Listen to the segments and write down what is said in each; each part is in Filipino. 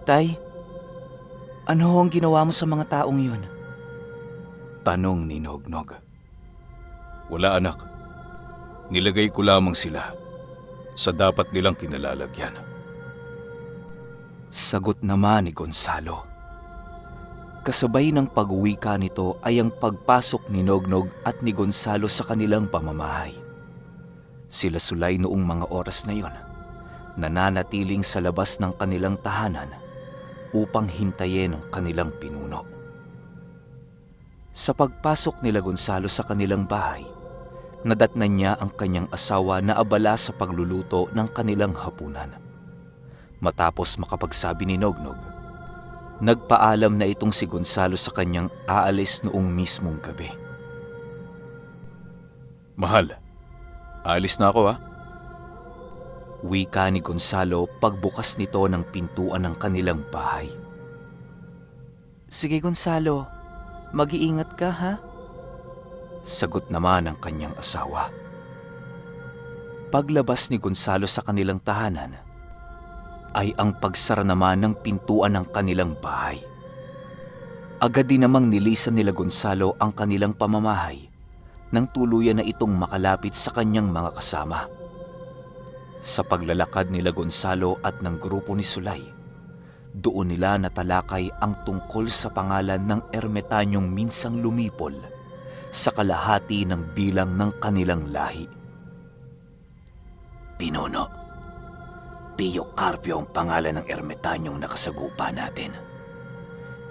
Tay, ano ang ginawa mo sa mga taong yun? Tanong ni Nognog. Wala anak. Nilagay ko lamang sila sa dapat nilang kinalalagyan. Sagot naman ni Gonzalo. Kasabay ng pag-uwi ka nito ay ang pagpasok ni Nognog at ni Gonzalo sa kanilang pamamahay. Sila Sulay noong mga oras na yon, nananatiling sa labas ng kanilang tahanan upang hintayin ang kanilang pinuno. Sa pagpasok nila Gonzalo sa kanilang bahay, nadatnan niya ang kanyang asawa na abala sa pagluluto ng kanilang hapunan. Matapos makapagsabi ni Nognog, nagpaalam na itong si Gonzalo sa kanyang aalis noong mismong gabi. Mahal, aalis na ako ha. Wika ni Gonzalo pagbukas nito ng pintuan ng kanilang bahay. Sige Gonzalo, mag-iingat ka ha? Sagot naman ng kanyang asawa. Paglabas ni Gonzalo sa kanilang tahanan, ay ang pagsara naman ng pintuan ng kanilang bahay. Agad din namang nilisan nila Gonzalo ang kanilang pamamahay nang tuluyan na itong makalapit sa kanyang mga kasama. Sa paglalakad nila Gonzalo at ng grupo ni Sulay, doon nila natalakay ang tungkol sa pangalan ng ermetanyong minsang lumipol sa kalahati ng bilang ng kanilang lahi. Pinuno, Pio Carpio ang pangalan ng ermetanyong nakasagupa natin.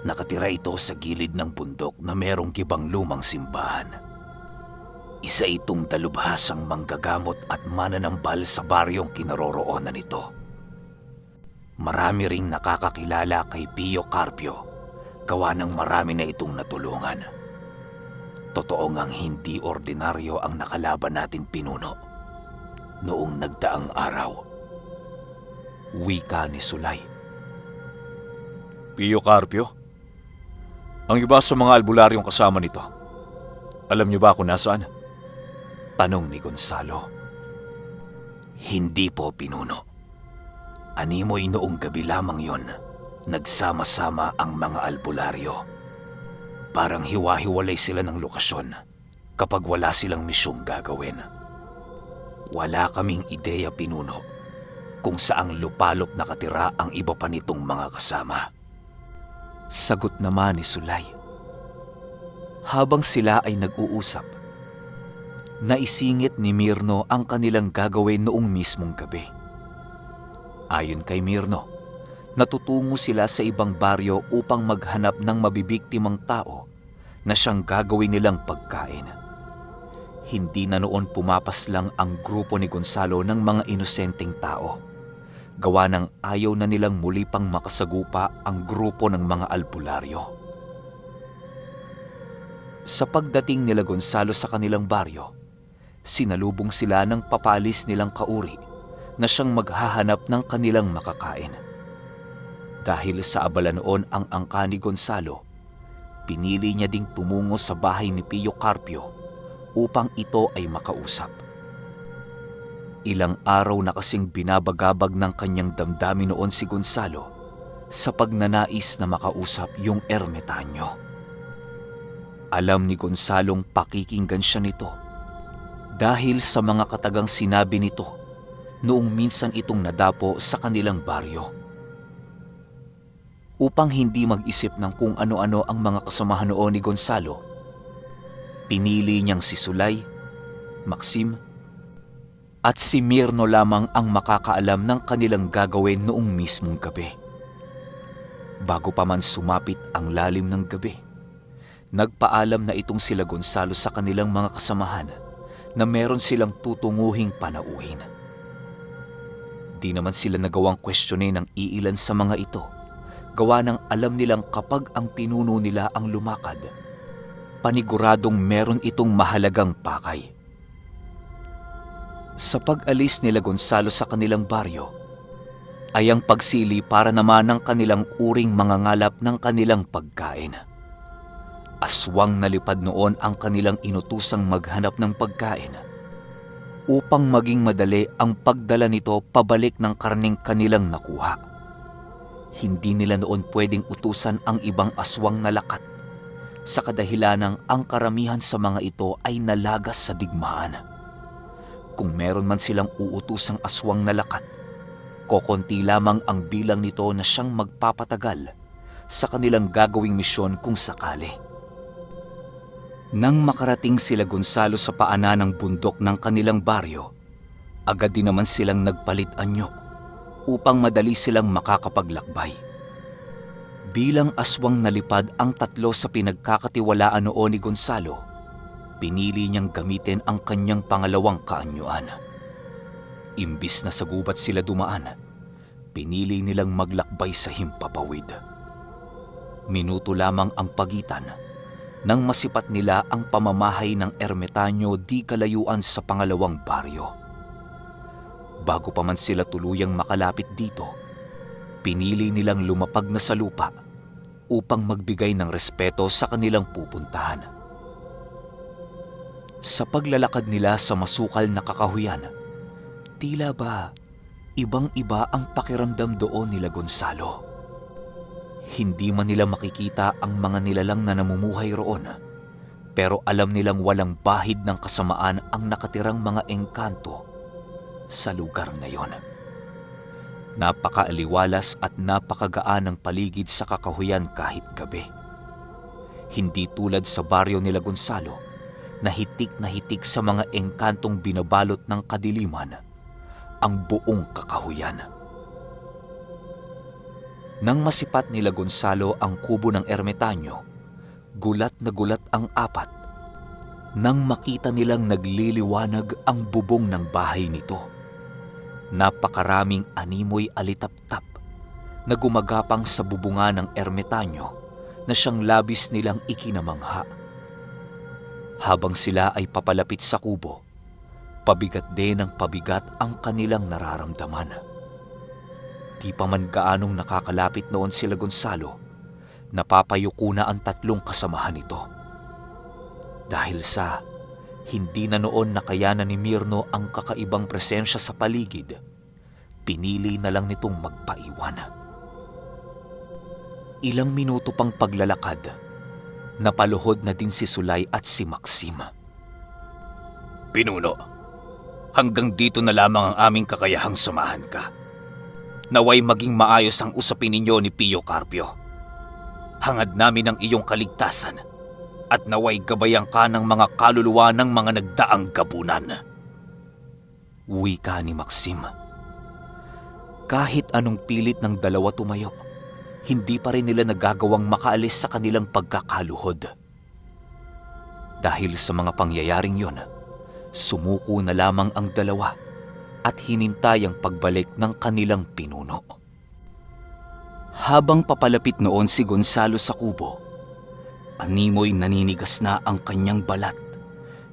Nakatira ito sa gilid ng bundok na merong gibang lumang simbahan. Isa itong dalubhasang manggagamot at mananambal sa baryong kinaroroonan nito. Marami ring nakakakilala kay Pio Carpio, gawa ng marami na itong natulungan. Totoo ngang hindi ordinaryo ang nakalaban natin, Pinuno, noong nagdaang araw. Wika ni Sulay. Pio Carpio? Ang iba sa mga albularyong kasama nito, alam niyo ba kung nasaan? Tanong ni Gonzalo. Hindi po, Pinuno. Animoy noong gabi lamang yon, nagsama-sama ang mga albularyo. Parang hiwa-hiwalay sila ng lokasyon kapag wala silang misyong gagawin. Wala kaming ideya, Pinuno, kung saang lupalop nakatira ang iba pa nitong mga kasama. Sagot naman ni Sulay. Habang sila ay nag-uusap, naisingit ni Mirno ang kanilang gagawin noong mismong gabi. Ayon kay Mirno, natutungo sila sa ibang baryo upang maghanap ng mabibiktimang tao na siyang gagawin nilang pagkain. Hindi na noon pumapaslang ang grupo ni Gonzalo ng mga inosenteng tao, gawa ng ayaw na nilang muli pang makasagupa ang grupo ng mga albularyo. Sa pagdating nila Gonzalo sa kanilang baryo, sinalubong sila ng papalis nilang kauri na siyang maghahanap ng kanilang makakain. Dahil sa abala noon ang angka ni Gonzalo, pinili niya ding tumungo sa bahay ni Pio Carpio upang ito ay makausap. Ilang araw na kasing binabagabag ng kanyang damdamin noon si Gonzalo sa pagnanais na makausap yung ermetanyo. Alam ni Gonzalong pakikinggan siya nito dahil sa mga katagang sinabi nito noong minsan itong nadapo sa kanilang baryo. Upang hindi mag-isip ng kung ano-ano ang mga kasamahan noon ni Gonzalo, pinili niyang si Sulay, Maxim, at si Mirno lamang ang makakaalam ng kanilang gagawin noong mismong gabi. Bago pa man sumapit ang lalim ng gabi, nagpaalam na itong sila Gonzalo sa kanilang mga kasamahan na meron silang tutunguhing panauhin. Di naman sila nagawang questionin ng iilan sa mga ito, gawa ng alam nilang kapag ang pinuno nila ang lumakad, paniguradong meron itong mahalagang pakay. Sa pag-alis nila Gonzalo sa kanilang baryo, ay ang pagsili para naman ng kanilang uring mangangalap ng kanilang pagkain. Aswang nalipad noon ang kanilang inutusang maghanap ng pagkain upang maging madali ang pagdala nito pabalik ng karneng kanilang nakuha. Hindi nila noon pwedeng utusan ang ibang aswang na lakat sa kadahilanang ang karamihan sa mga ito ay nalagas sa digmaan. Kung meron man silang uutusang aswang na lakat, kokonti lamang ang bilang nito na siyang magpapatagal sa kanilang gagawing misyon kung sakali. Nang makarating sila Gonzalo sa paanan ng bundok ng kanilang baryo, agad din naman silang nagpalit anyo upang madali silang makakapaglakbay. Bilang aswang nalipad ang tatlo sa pinagkakatiwalaan noon ni Gonzalo, pinili niyang gamitin ang kanyang pangalawang kaanyuan. Imbis na sa gubat sila dumaan, pinili nilang maglakbay sa himpapawid. Minuto lamang ang pagitan nang masipat nila ang pamamahay ng ermitanyo di kalayuan sa pangalawang baryo. Bago pa man sila tuluyang makalapit dito, pinili nilang lumapag na sa lupa upang magbigay ng respeto sa kanilang pupuntahan. Sa paglalakad nila sa masukal na kakahuyan, tila ba ibang-iba ang pakiramdam doon nila Gonzalo. Hindi man nila makikita ang mga nilalang na namumuhay roon, pero alam nilang walang bahid ng kasamaan ang nakatirang mga engkanto sa lugar na yon. Napakaaliwalas at napakagaan ng paligid sa kakahuyan kahit gabi. Hindi tulad sa baryo nila Gonzalo na hitik sa mga engkantong binabalot ng kadiliman ang buong kakahuyan. Nang masipat nila Gonzalo ang kubo ng ermitanyo, gulat na gulat ang apat nang makita nilang nagliliwanag ang bubong ng bahay nito. Napakaraming animoy alitap-tap na gumagapang sa bubunga ng ermitanyo na siyang labis nilang ikinamangha. Habang sila ay papalapit sa kubo, pabigat din ng pabigat ang kanilang nararamdaman. Di pa man gaanong nakakalapit noon sila Gonzalo, napapayuko na ang tatlong kasamahan nito. Dahil sa hindi na noon nakayanan ni Mirno ang kakaibang presensya sa paligid, pinili na lang nitong magpaiwan. Ilang minuto pang paglalakad, napaluhod na din si Sulay at si Maxim. Pinuno, hanggang dito na lamang ang aming kakayahang samahan ka. Naway maging maayos ang usapin ninyo ni Pio Carpio. Hangad namin ang iyong kaligtasan at naway gabayan ka ng mga kaluluwa ng mga nagdaang gabunan. Wika ni Maxim. Kahit anong pilit ng dalawa tumayo, hindi pa rin nila nagagawang makaalis sa kanilang pagkakaluhod. Dahil sa mga pangyayaring yon, sumuko na lamang ang dalawa at hinintay ang pagbalik ng kanilang pinuno. Habang papalapit noon si Gonzalo sa kubo, animoy naninigas na ang kanyang balat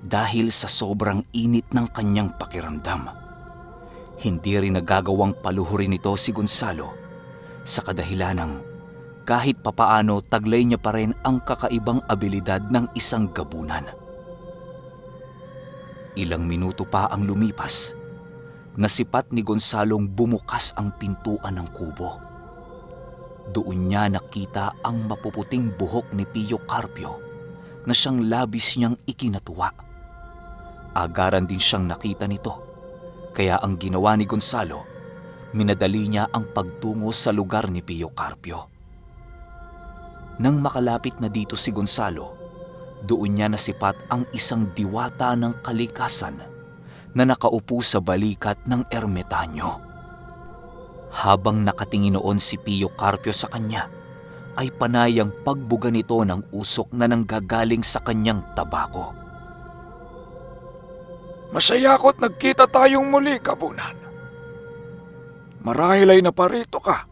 dahil sa sobrang init ng kanyang pakiramdam. Hindi rin nagagawang paluhurin nito si Gonzalo sa kadahilanang kahit papaano taglay niya pa rin ang kakaibang abilidad ng isang gabunan. Ilang minuto pa ang lumipas, nasipat ni Gonzalong bumukas ang pintuan ng kubo. Doon niya nakita ang mapuputing buhok ni Pio Carpio na siyang labis niyang ikinatuwa. Agaran din siyang nakita nito, kaya ang ginawa ni Gonzalo, minadali niya ang pagtungo sa lugar ni Pio Carpio. Nang makalapit na dito si Gonzalo, doon niya nasipat ang isang diwata ng kalikasan na nakaupo sa balikat ng ermitanyo. Habang nakatingin noon si Pio Carpio sa kanya, ay panay ang pagbuga nito ng usok na nanggagaling sa kanyang tabako. Masaya ako't nagkita tayong muli, Kabunan. Marahil ay naparito ka.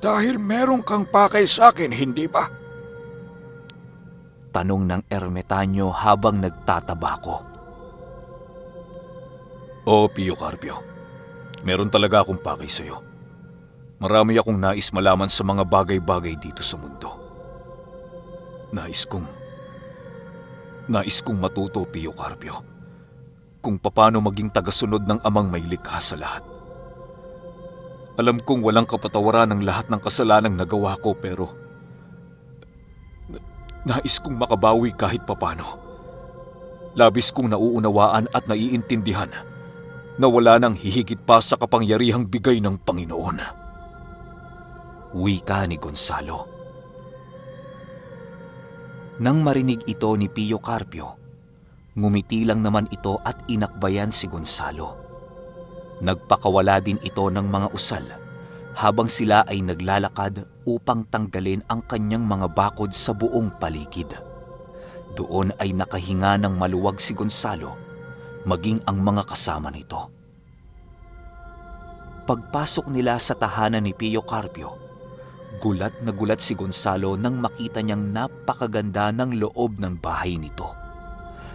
Dahil meron kang pakay sa akin, hindi ba? Tanong ng ermitanyo habang nagtatabako. Oo, Pio Carpio. Meron talaga akong pakay sa'yo. Marami akong nais malaman sa mga bagay-bagay dito sa mundo. Nais kong matuto, Pio Carpio, kung paano maging tagasunod ng amang may likha sa lahat. Alam kong walang kapatawaran ng lahat ng kasalanang nagawa ko pero nais kong makabawi kahit papano. Labis kong nauunawaan at naiintindihan na wala nang hihigit pa sa kapangyarihang bigay ng Panginoon. Wika ni Gonzalo. Nang marinig ito ni Pio Carpio, ngumiti lang naman ito at inakbayan si Gonzalo. Nagpakawala din ito ng mga usal habang sila ay naglalakad upang tanggalin ang kanyang mga bakod sa buong paligid. Doon ay nakahinga ng maluwag si Gonzalo, maging ang mga kasama nito. Pagpasok nila sa tahanan ni Pio Carpio, gulat na gulat si Gonzalo nang makita niyang napakaganda ng loob ng bahay nito.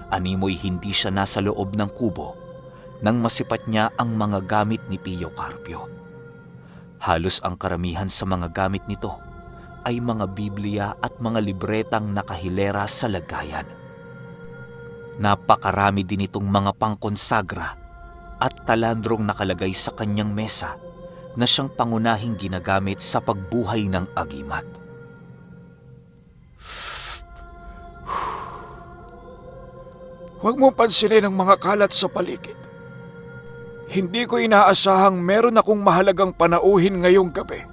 Animoy hindi siya nasa loob ng kubo nang masipat niya ang mga gamit ni Pio Carpio. Halos ang karamihan sa mga gamit nito ay mga Biblia at mga libretang nakahilera sa lagayan. Napakarami din itong mga pangkonsagra at talandrong nakalagay sa kanyang mesa na siyang pangunahing ginagamit sa pagbuhay ng agimat. Huwag mong pansinin ang mga kalat sa paligid. Hindi ko inaasahang meron akong mahalagang panauhin ngayong gabi.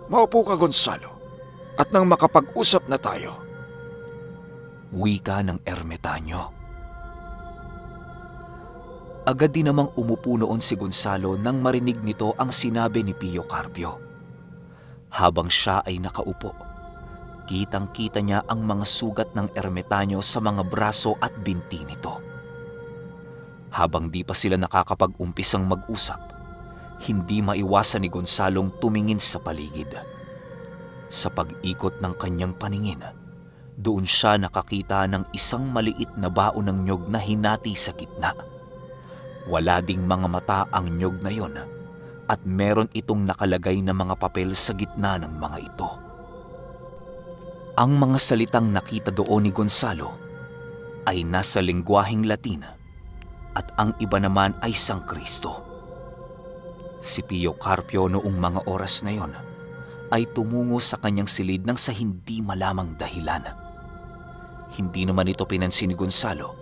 Maupo ka, Gonzalo, at nang makapag-usap na tayo. Wika ng ermitanyo. Agad din namang umupo noon si Gonzalo nang marinig nito ang sinabi ni Pio Carpio. Habang siya ay nakaupo, kitang-kita niya ang mga sugat ng ermitanyo sa mga braso at binti nito. Habang di pa sila nakakapag-umpisang mag-usap, hindi maiwasan ni Gonzalong tumingin sa paligid. Sa pag-ikot ng kanyang paningin, doon siya nakakita ng isang maliit na baon ng nyog na hinati sa gitna. Wala ding mga mata ang nyog na yon at meron itong nakalagay na mga papel sa gitna ng mga ito. Ang mga salitang nakita doon ni Gonzalo ay nasa lengguaheng Latin at ang iba naman ay Sangkristo. Si Pio Carpio noong mga oras na yon ay tumungo sa kanyang silid nang sa hindi malamang dahilan. Hindi naman ito pinansin ni Gonzalo,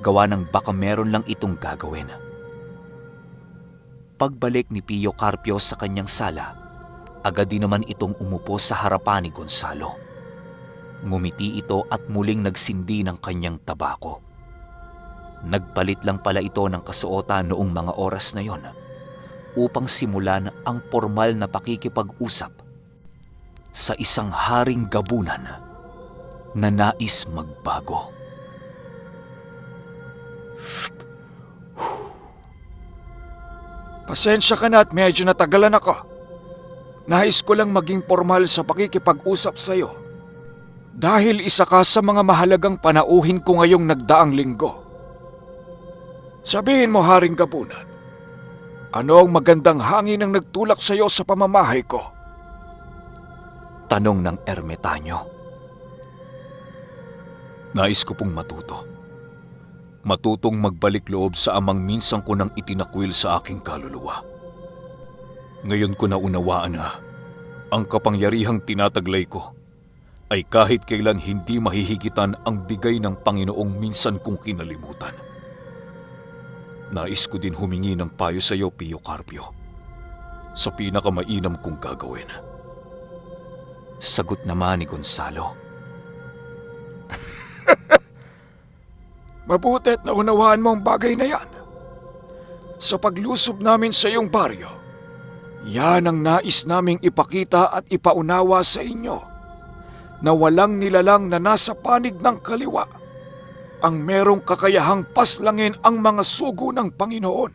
gawa ng baka meron lang itong gagawin. Pagbalik ni Pio Carpio sa kanyang sala, agad din naman itong umupo sa harapan ni Gonzalo. Ngumiti ito at muling nagsindi ng kanyang tabako. Nagpalit lang pala ito ng kasuotan noong mga oras na yon upang simulan ang formal na pakikipag-usap sa isang haring gabunan na nais magbago. Pasensya ka na at medyo natagalan ako. Nais ko lang maging formal sa pakikipag-usap sa iyo dahil isa ka sa mga mahalagang panauhin ko ngayong nagdaang linggo. Sabihin mo, Haring Gabunan, ano ang magandang hangin ang nagtulak sa iyo sa pamamahay ko? Tanong ng ermitanyo. Nais ko pong matuto. Matutong magbalik loob sa amang minsan ko nang itinakwil sa aking kaluluwa. Ngayon ko naunawaan na ang kapangyarihang tinataglay ko ay kahit kailan hindi mahihigitan ang bigay ng Panginoong minsan kong kinalimutan. Nais ko din humingi ng payo sa iyo, Pio Carpio, sa pinakamainam kong gagawin. Sagot naman ni Gonzalo. Mabuti at naunawaan mo ang bagay na yan. Sa paglusob namin sa iyong baryo, yan ang nais naming ipakita at ipaunawa sa inyo na walang nilalang na nasa panig ng kaliwa ang merong kakayahang paslangin ang mga sugo ng Panginoon.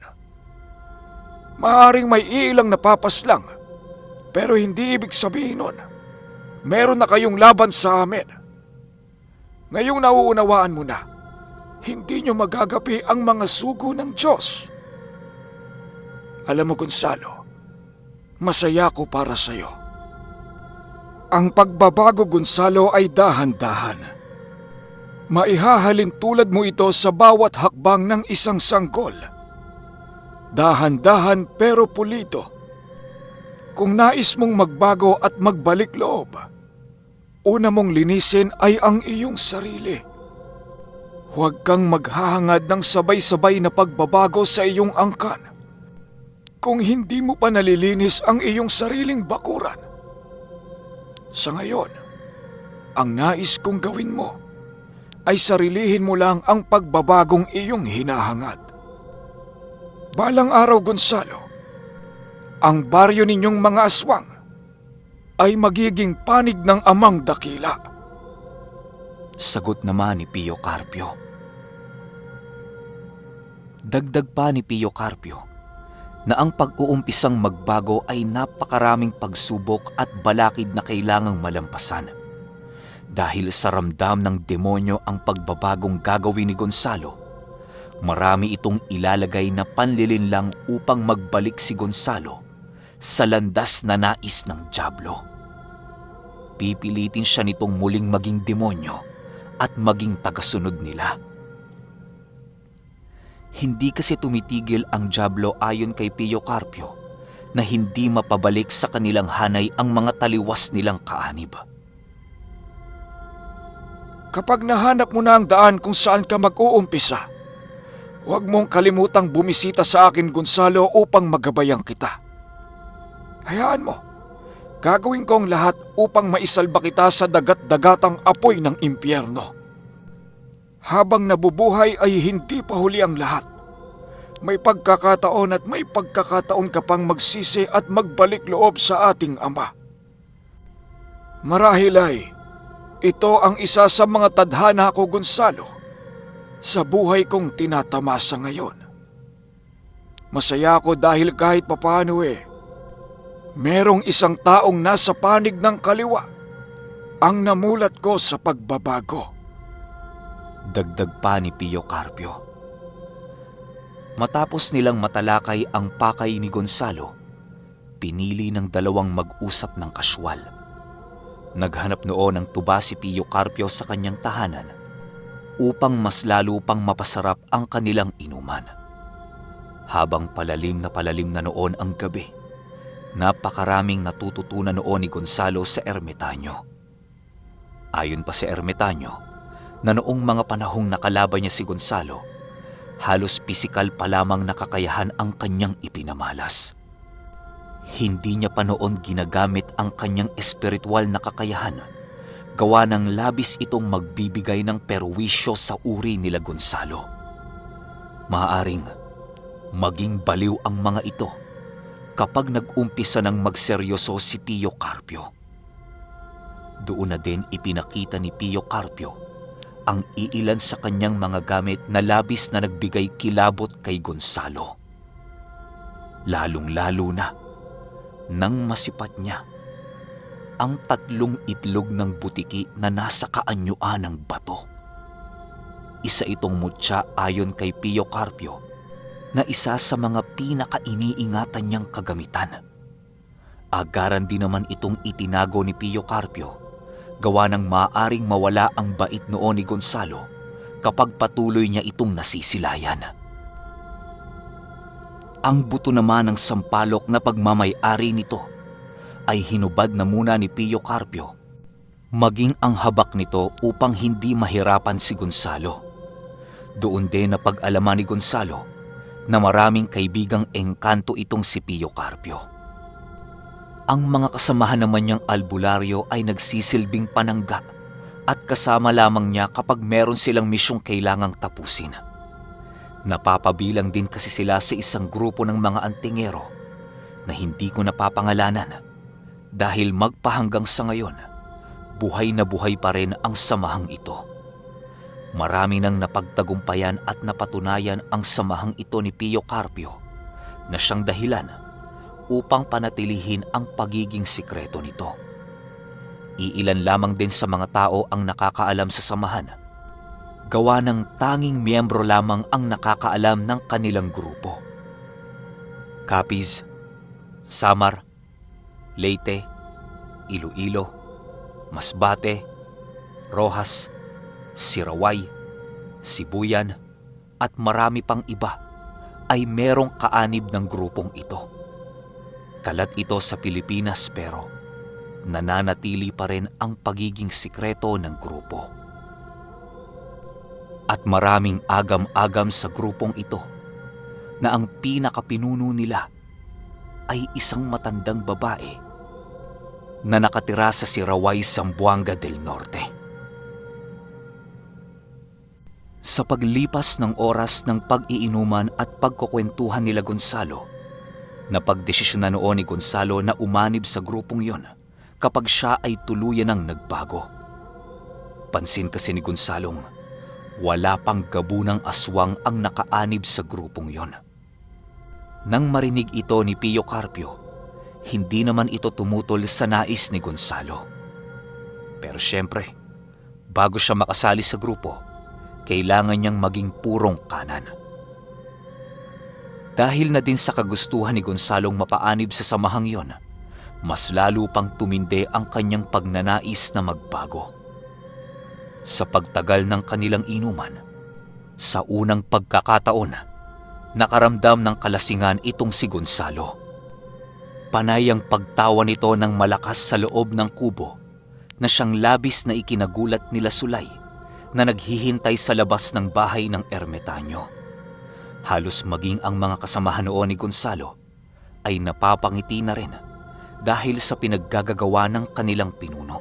Maaring may ilang napapaslang, pero hindi ibig sabihin nun meron na kayong laban sa amin. Ngayong nauunawaan mo na, hindi nyo magagapi ang mga sugo ng Diyos. Alam mo, Gonzalo, masaya ko para sa iyo. Ang pagbabago, Gonzalo, ay dahan-dahan. Maihahalin tulad mo ito sa bawat hakbang ng isang sanggol. Dahan-dahan pero pulido Kung nais mong magbago at magbalik loob, una mong linisin ay ang iyong sarili. Huwag kang maghahangad ng sabay-sabay na pagbabago sa iyong angkan kung hindi mo pa nalilinis ang iyong sariling bakuran. Sa ngayon, ang nais kong gawin mo ay sarilihin mo lang ang pagbabagong iyong hinahangad. Balang araw, Gonzalo, ang baryo ninyong mga aswang ay magiging panig ng amang dakila. Sagot naman ni Pio Carpio. Dagdag pa ni Pio Carpio na ang pag-uumpisang magbago ay napakaraming pagsubok at balakid na kailangang malampasan. Dahil sa ramdam ng demonyo ang pagbabagong gagawin ni Gonzalo, marami itong ilalagay na panlilinlang upang magbalik si Gonzalo sa landas na nais ng dyablo. Pipilitin siya nitong muling maging demonyo at maging tagasunod nila. Hindi kasi tumitigil ang dyablo ayon kay Pio Carpio na hindi mapabalik sa kanilang hanay ang mga taliwas nilang kaanib. Kapag nahanap mo na ang daan kung saan ka mag-uumpisa, huwag mong kalimutang bumisita sa akin, Gonzalo, upang magabayan kita. Hayaan mo, gagawin ko ang lahat upang maisalba kita sa dagat-dagatang apoy ng impyerno. Habang nabubuhay ay hindi pa huli ang lahat. May pagkakataon at may pagkakataon ka pang magsisi at magbalik loob sa ating Ama. Marahil ay ito ang isa sa mga tadhana ko, Gonzalo, sa buhay kong tinatamasa ngayon. Masaya ako dahil kahit papaano merong isang taong nasa panig ng kaliwa ang namulat ko sa pagbabago. Dagdag pa ni Pio Carpio. Matapos nilang matalakay ang pakay ni Gonzalo, pinili ng dalawang mag-usap ng kaswal. Naghanap noon ng tuba si Pio Carpio sa kanyang tahanan upang mas lalo pang mapasarap ang kanilang inuman. Habang palalim na noon ang gabi, napakaraming natututunan noon ni Gonzalo sa ermitanyo. Ayon pa sa ermitanyo, na noong mga panahong nakalaban niya si Gonzalo, halos pisikal pa lamang na kakayahan ang kanyang ipinamalas. Hindi niya pa noon ginagamit ang kanyang espiritual na kakayahan, gawa ng labis itong magbibigay ng perwisyo sa uri nila Gonzalo. Maaaring maging baliw ang mga ito kapag nag-umpisa ng magseryoso si Pio Carpio. Doon na din ipinakita ni Pio Carpio ang iilan sa kanyang mga gamit na labis na nagbigay kilabot kay Gonzalo. Lalong-lalo na nang masipat niya ang 3 itlog ng butiki na nasa kaanyuan ng bato. Isa itong mutya ayon kay Pio Carpio na isa sa mga pinaka-iniingatan niyang kagamitan. Agaran din naman itong itinago ni Pio Carpio gawa ng maaaring mawala ang bait noon ni Gonzalo kapag patuloy niya itong nasisilayan. Ang buto naman ng sampalok na pagmamay-ari nito ay hinubad na muna ni Pio Carpio, maging ang habak nito upang hindi mahirapan si Gonzalo. Doon din na pag-alaman ni Gonzalo na maraming kaibigang engkanto itong si Pio Carpio. Ang mga kasamahan naman niyang albularyo ay nagsisilbing panangga at kasama lamang niya kapag meron silang misyong kailangang tapusin. Napapabilang din kasi sila sa isang grupo ng mga antingero na hindi ko napapangalanan dahil magpahanggang sa ngayon, buhay na buhay pa rin ang samahang ito. Marami nang napagtagumpayan at napatunayan ang samahang ito ni Pio Carpio na siyang dahilan upang panatilihin ang pagiging sikreto nito. Iilan lamang din sa mga tao ang nakakaalam sa samahan, gawa ng tanging miyembro lamang ang nakakaalam ng kanilang grupo. Capiz, Samar, Leyte, Iloilo, Masbate, Rojas, Siraway, Sibuyan at marami pang iba ay merong kaanib ng grupong ito. Kalat ito sa Pilipinas pero nananatili pa rin ang pagiging sikreto ng grupo. At maraming agam-agam sa grupong ito na ang pinakapinuno nila ay isang matandang babae na nakatira sa Siraway, Zamboanga del Norte. Sa paglipas ng oras ng pag-iinuman at pagkukwentuhan nila Gonzalo, napagdesisyonan noon ni Gonzalo na umanib sa grupong yon kapag siya ay tuluyan ng nagbago. Pansin kasi ni Gonzalong wala pang gabunang aswang ang nakaanib sa grupong yon. Nang marinig ito ni Pio Carpio, hindi naman ito tumutol sa nais ni Gonzalo. Pero syempre, bago siya makasali sa grupo, kailangan niyang maging purong kanan. Dahil na din sa kagustuhan ni Gonzalong mapaanib sa samahang yon, mas lalo pang tumindi ang kanyang pagnanais na magbago. Sa pagtagal ng kanilang inuman, sa unang pagkakataon, nakaramdam ng kalasingan itong si Gonzalo. Panay ang pagtawa nito ng malakas sa loob ng kubo na siyang labis na ikinagulat nila Sulay na naghihintay sa labas ng bahay ng ermitanyo. Halos maging ang mga kasamahan noon ni Gonzalo ay napapangiti na rin dahil sa pinaggagawa ng kanilang pinuno.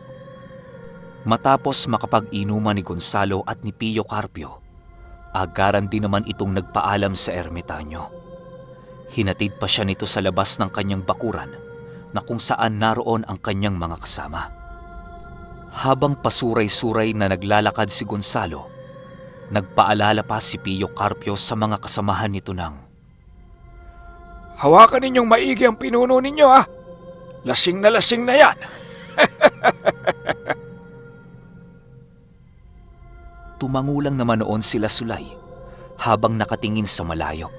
Matapos makapag-inuman ni Gonzalo at ni Pio Carpio, agaran din naman itong nagpaalam sa ermitanyo. Hinatid pa siya nito sa labas ng kanyang bakuran na kung saan naroon ang kanyang mga kasama. Habang pasuray-suray na naglalakad si Gonzalo, nagpaalala pa si Pio Carpio sa mga kasamahan nito ng, Hawakan ninyong maigi ang pinuno ninyo ah! Lasing na yan! Tumangulang naman noon sila Sulay habang nakatingin sa malayo.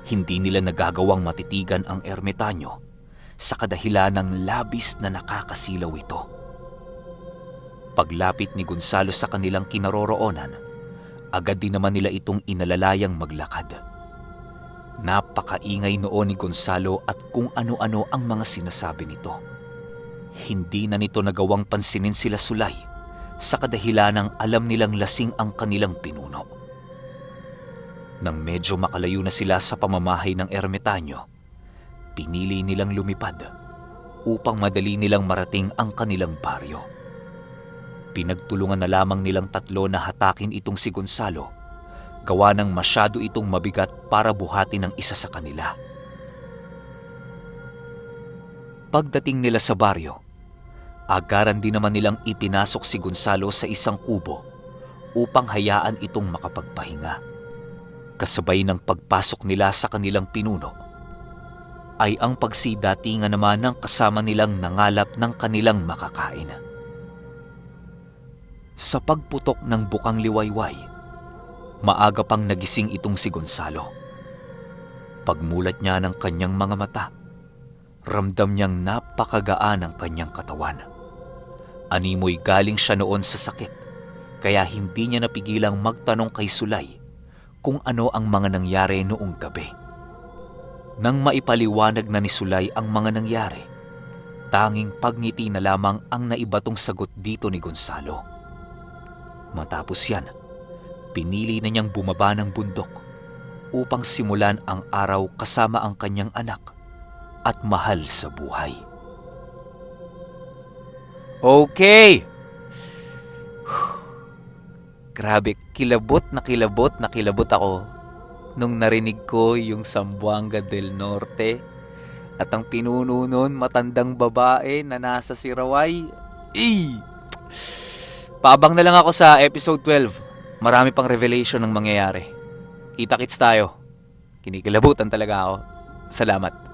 Hindi nila nagagawang matitigan ang ermitanyo sa kadahilan ng labis na nakakasilaw ito. Paglapit ni Gonzalo sa kanilang kinaroroonan, agad din naman nila itong inalalayang maglakad. Napakaingay noon ni Gonzalo at kung ano-ano ang mga sinasabi nito. Hindi na nito nagawang pansinin sila Sulay sa kadahilan ng alam nilang lasing ang kanilang pinuno. Nang medyo makalayo na sila sa pamamahay ng ermitanyo, pinili nilang lumipad upang madali nilang marating ang kanilang baryo. Pinagtulungan na lamang nilang tatlo na hatakin itong si Gonzalo, gawa ng masyado itong mabigat para buhatin ng isa sa kanila. Pagdating nila sa baryo, agaran din naman nilang ipinasok si Gonzalo sa isang kubo upang hayaan itong makapagpahinga. Kasabay ng pagpasok nila sa kanilang pinuno, ay ang pagsidatingan naman ng kasama nilang nangalap ng kanilang makakain. Sa pagputok ng bukang liwayway, maaga pang nagising itong si Gonzalo. Pagmulat niya ng kanyang mga mata, ramdam niyang napakagaan ang kanyang katawan. Animoy galing siya noon sa sakit, kaya hindi niya napigilang magtanong kay Sulay kung ano ang mga nangyari noong gabi. Nang maipaliwanag na ni Sulay ang mga nangyari, tanging pagngiti na lamang ang naibatong sagot dito ni Gonzalo. Matapos yan, pinili na niyang bumaba ng bundok upang simulan ang araw kasama ang kanyang anak at mahal sa buhay. Okay! Grabe, kilabot na kilabot ako nung narinig ko yung Zamboanga del Norte at ang pinuno nun matandang babae na nasa Siraway. Paabang na lang ako sa episode 12. Marami pang revelation ng mangyayari. Kita-kits tayo. Kinikilabutan talaga ako. Salamat.